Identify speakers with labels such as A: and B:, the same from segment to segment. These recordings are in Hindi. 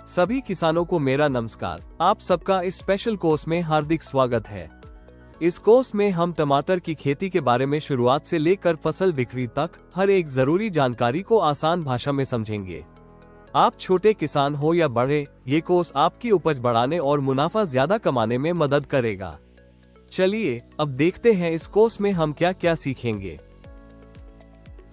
A: सभी किसानों को मेरा नमस्कार। आप सबका इस स्पेशल कोर्स में हार्दिक स्वागत है। इस कोर्स में हम टमाटर की खेती के बारे में शुरुआत से लेकर फसल बिक्री तक हर एक जरूरी जानकारी को आसान भाषा में समझेंगे। आप छोटे किसान हो या बड़े, ये कोर्स आपकी उपज बढ़ाने और मुनाफा ज्यादा कमाने में मदद करेगा। चलिए अब देखते हैं इस कोर्स में हम क्या क्या सीखेंगे।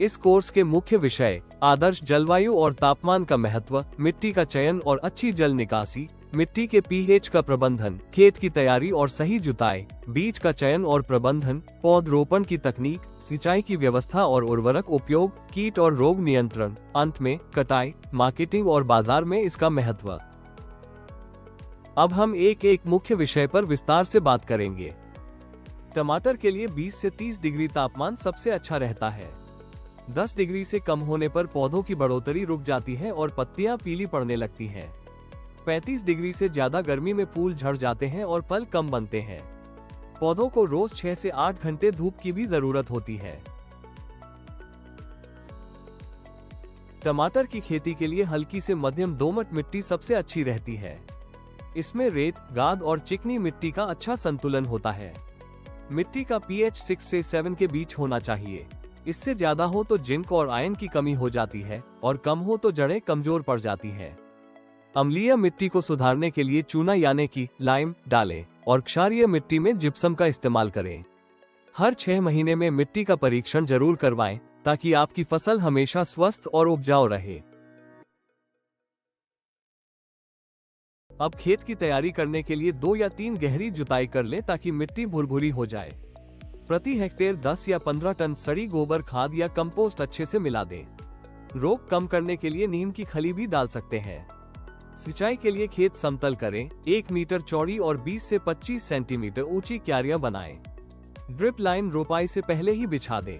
A: इस कोर्स के मुख्य विषय आदर्श जलवायु और तापमान का महत्व, मिट्टी का चयन और अच्छी जल निकासी, मिट्टी के पीएच का प्रबंधन, खेत की तैयारी और सही जुताई, बीज का चयन और प्रबंधन, पौधरोपण की तकनीक, सिंचाई की व्यवस्था और उर्वरक उपयोग, कीट और रोग नियंत्रण, अंत में कटाई, मार्केटिंग और बाजार में इसका महत्व। अब हम एक एक मुख्य विषय पर विस्तार से बात करेंगे। टमाटर के लिए 20 से 30 डिग्री तापमान सबसे अच्छा रहता है। 10 डिग्री से कम होने पर पौधों की बढ़ोतरी रुक जाती है और पत्तियां पीली पड़ने लगती हैं। 35 डिग्री से ज्यादा गर्मी में फूल झड़ जाते हैं और फल कम बनते हैं। पौधों को रोज 6 से 8 घंटे धूप की भी जरूरत होती है। टमाटर की खेती के लिए हल्की से मध्यम दोमट मिट्टी सबसे अच्छी रहती है। इसमें रेत, गाद और चिकनी मिट्टी का अच्छा संतुलन होता है। मिट्टी का पीएच 6 से 7 के बीच होना चाहिए। इससे ज्यादा हो तो जिंक और आयरन की कमी हो जाती है और कम हो तो जड़ें कमजोर पड़ जाती हैं। अम्लीय मिट्टी को सुधारने के लिए चूना यानी कि लाइम डालें और क्षारीय मिट्टी में जिप्सम का इस्तेमाल करें। हर 6 महीने में मिट्टी का परीक्षण जरूर करवाएं ताकि आपकी फसल हमेशा स्वस्थ और उपजाऊ रहे। अब खेत की तैयारी करने के लिए 2 या 3 गहरी जुताई कर लें ताकि मिट्टी भुरभुरी हो जाए। प्रति हेक्टेयर 10 या 15 टन सड़ी गोबर खाद या कंपोस्ट अच्छे से मिला दें। रोग कम करने के लिए नीम की खली भी डाल सकते हैं। सिंचाई के लिए खेत समतल करें, 1 मीटर चौड़ी और 20 से 25 सेंटीमीटर ऊंची क्यारियां बनाएं। ड्रिप लाइन रोपाई से पहले ही बिछा दें।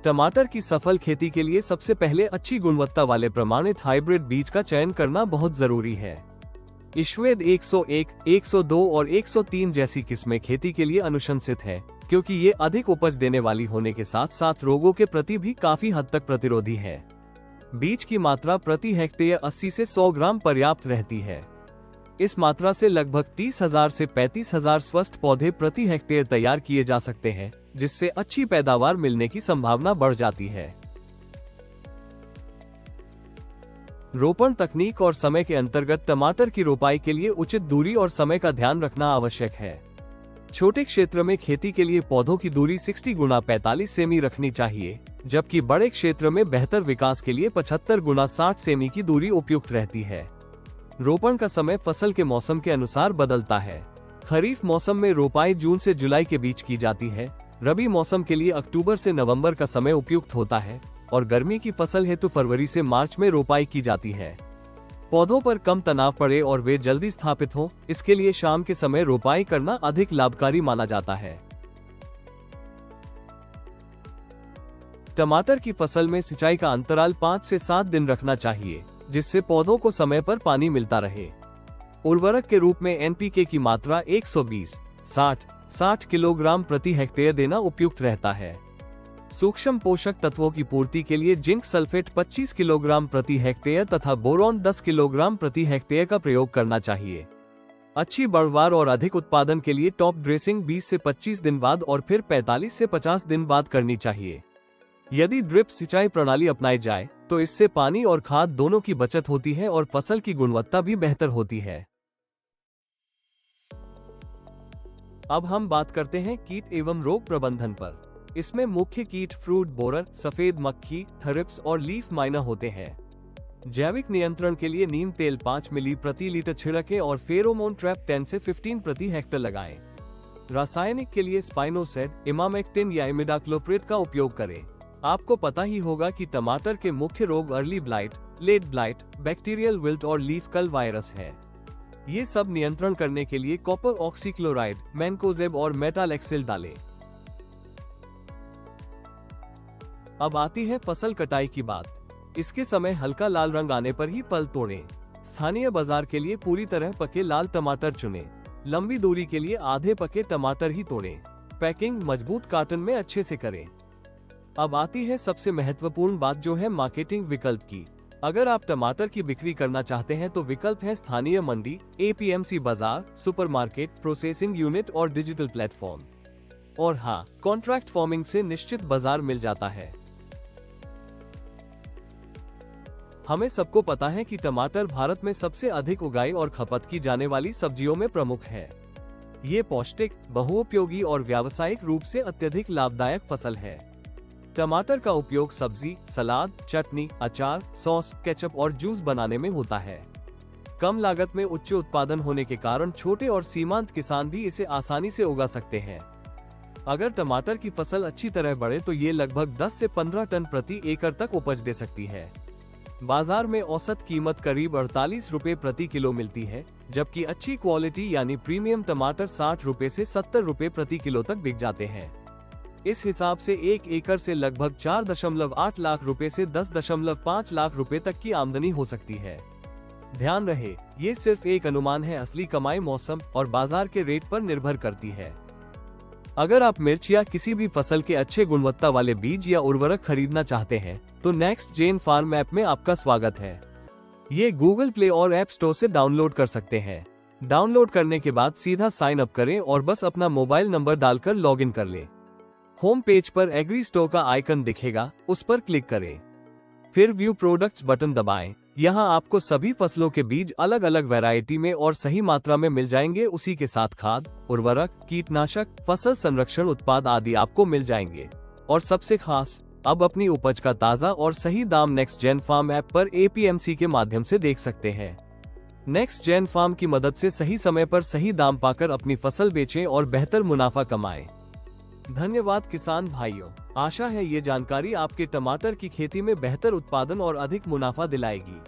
A: टमाटर की सफल खेती के लिए सबसे पहले अच्छी गुणवत्ता वाले प्रमाणित हाइब्रिड बीज का चयन करना बहुत जरूरी है। ईश्वेद 101, 102 और 103 जैसी किस्में खेती के लिए अनुशंसित है, क्योंकि ये अधिक उपज देने वाली होने के साथ साथ रोगों के प्रति भी काफी हद तक प्रतिरोधी है। बीज की मात्रा प्रति हेक्टेयर 80 से 100 ग्राम पर्याप्त रहती है। इस मात्रा से लगभग 30,000 से 35,000 स्वस्थ पौधे प्रति हेक्टेयर तैयार किए जा सकते हैं, जिससे अच्छी पैदावार मिलने की संभावना बढ़ जाती है। रोपण तकनीक और समय के अंतर्गत टमाटर की रोपाई के लिए उचित दूरी और समय का ध्यान रखना आवश्यक है। छोटे क्षेत्र में खेती के लिए पौधों की दूरी 60 गुना 45 सेमी रखनी चाहिए, जबकि बड़े क्षेत्र में बेहतर विकास के लिए 75 गुना 60 सेमी की दूरी उपयुक्त रहती है। रोपण का समय फसल के मौसम के अनुसार बदलता है। खरीफ मौसम में रोपाई जून से जुलाई के बीच की जाती है। रबी मौसम के लिए अक्टूबर से नवंबर का समय उपयुक्त होता है और गर्मी की फसल हेतु फरवरी से मार्च में रोपाई की जाती है। पौधों पर कम तनाव पड़े और वे जल्दी स्थापित हों, इसके लिए शाम के समय रोपाई करना अधिक लाभकारी माना जाता है। टमाटर की फसल में सिंचाई का अंतराल 5 से 7 दिन रखना चाहिए, जिससे पौधों को समय पर पानी मिलता रहे। उर्वरक के रूप में एनपीके की मात्रा 120-60 किलोग्राम प्रति हेक्टेयर देना उपयुक्त रहता है। सूक्ष्म पोषक तत्वों की पूर्ति के लिए जिंक सल्फेट 25 किलोग्राम प्रति हेक्टेयर तथा बोरॉन 10 किलोग्राम प्रति हेक्टेयर का प्रयोग करना चाहिए। अच्छी बढ़वार और अधिक उत्पादन के लिए टॉप ड्रेसिंग 20 से 25 दिन बाद और फिर 45 से 50 दिन बाद करनी चाहिए। यदि ड्रिप सिंचाई प्रणाली अपनाई जाए तो इससे पानी और खाद दोनों की बचत होती है और फसल की गुणवत्ता भी बेहतर होती है। अब हम बात करते हैं कीट एवं रोग प्रबंधन पर। इसमें मुख्य कीट फ्रूट बोरर, सफेद मक्खी, थरिप्स और लीफ माइनर होते हैं। जैविक नियंत्रण के लिए नीम तेल 5 मिली प्रति लीटर छिड़कें और फेरोमोन ट्रैप 10 से 15 प्रति हेक्टेयर लगाएं। रासायनिक के लिए स्पाइनोसेड, इमामेक्टिन या इमिडाक्लोप्रिड का उपयोग करें। आपको पता ही होगा कि टमाटर के मुख्य रोग early blight, late blight, bacterial wilt और लीफ कल वायरस है। ये सब नियंत्रण करने के लिए कॉपर ऑक्सीक्लोराइड, मैनकोजेब और मेटालेक्सिल डालें। अब आती है फसल कटाई की बात। इसके समय हल्का लाल रंग आने पर ही फल तोड़ें। स्थानीय बाजार के लिए पूरी तरह पके लाल टमाटर चुनें। लंबी दूरी के लिए आधे पके टमाटर ही तोड़ें। पैकिंग मजबूत कार्टन में अच्छे से करें। अब आती है सबसे महत्वपूर्ण बात, जो है मार्केटिंग विकल्प की। अगर आप टमाटर की बिक्री करना चाहते हैं तो विकल्प है स्थानीय मंडी, एपीएमसी बाजार, सुपरमार्केट, प्रोसेसिंग यूनिट और डिजिटल प्लेटफॉर्म। और हाँ, कॉन्ट्रैक्ट फार्मिंग से निश्चित बाजार मिल जाता है। हमें सबको पता है कि टमाटर भारत में सबसे अधिक उगाई और खपत की जाने वाली सब्जियों में प्रमुख है। ये पौष्टिक, बहुउपयोगी और व्यावसायिक रूप से अत्यधिक लाभदायक फसल है। टमाटर का उपयोग सब्जी, सलाद, चटनी, अचार, सॉस, केचप और जूस बनाने में होता है। कम लागत में उच्च उत्पादन होने के कारण छोटे और सीमांत किसान भी इसे आसानी से उगा सकते हैं। अगर टमाटर की फसल अच्छी तरह बढ़े तो ये लगभग 10 से 15 टन प्रति एकड़ तक उपज दे सकती है। बाजार में औसत कीमत करीब 48 रुपए प्रति किलो मिलती है, जबकि अच्छी क्वालिटी यानी प्रीमियम टमाटर 60 रुपए से 70 रुपए प्रति किलो तक बिक जाते हैं। इस हिसाब से 1 एकड़ से लगभग 4.8 लाख रुपए से 10.5 लाख रुपए तक की आमदनी हो सकती है। ध्यान रहे, ये सिर्फ एक अनुमान है, असली कमाई मौसम और बाजार के रेट पर निर्भर करती है। अगर आप मिर्च या किसी भी फसल के अच्छे गुणवत्ता वाले बीज या उर्वरक खरीदना चाहते हैं तो नेक्स्ट जेन फार्म ऐप में आपका स्वागत है। ये गूगल प्ले और ऐप स्टोर से डाउनलोड कर सकते हैं। डाउनलोड करने के बाद सीधा साइन अप करें और बस अपना मोबाइल नंबर डालकर लॉगिन कर लें। होम पेज पर एग्री स्टोर का आइकन दिखेगा, उस पर क्लिक करें। फिर व्यू प्रोडक्ट्स बटन दबाएं। यहाँ आपको सभी फसलों के बीज अलग अलग वैरायटी में और सही मात्रा में मिल जाएंगे। उसी के साथ खाद, उर्वरक, कीटनाशक, फसल संरक्षण उत्पाद आदि आपको मिल जाएंगे। और सबसे खास, अब अपनी उपज का ताज़ा और सही दाम नेक्स्ट जेन फार्म ऐप पर एपीएमसी के माध्यम से देख सकते हैं। नेक्स्ट जेन फार्म की मदद से सही समय पर सही दाम पाकर अपनी फसल बेचें और बेहतर मुनाफा कमाएं। धन्यवाद किसान भाइयों, आशा है ये जानकारी आपके टमाटर की खेती में बेहतर उत्पादन और अधिक मुनाफा दिलाएगी।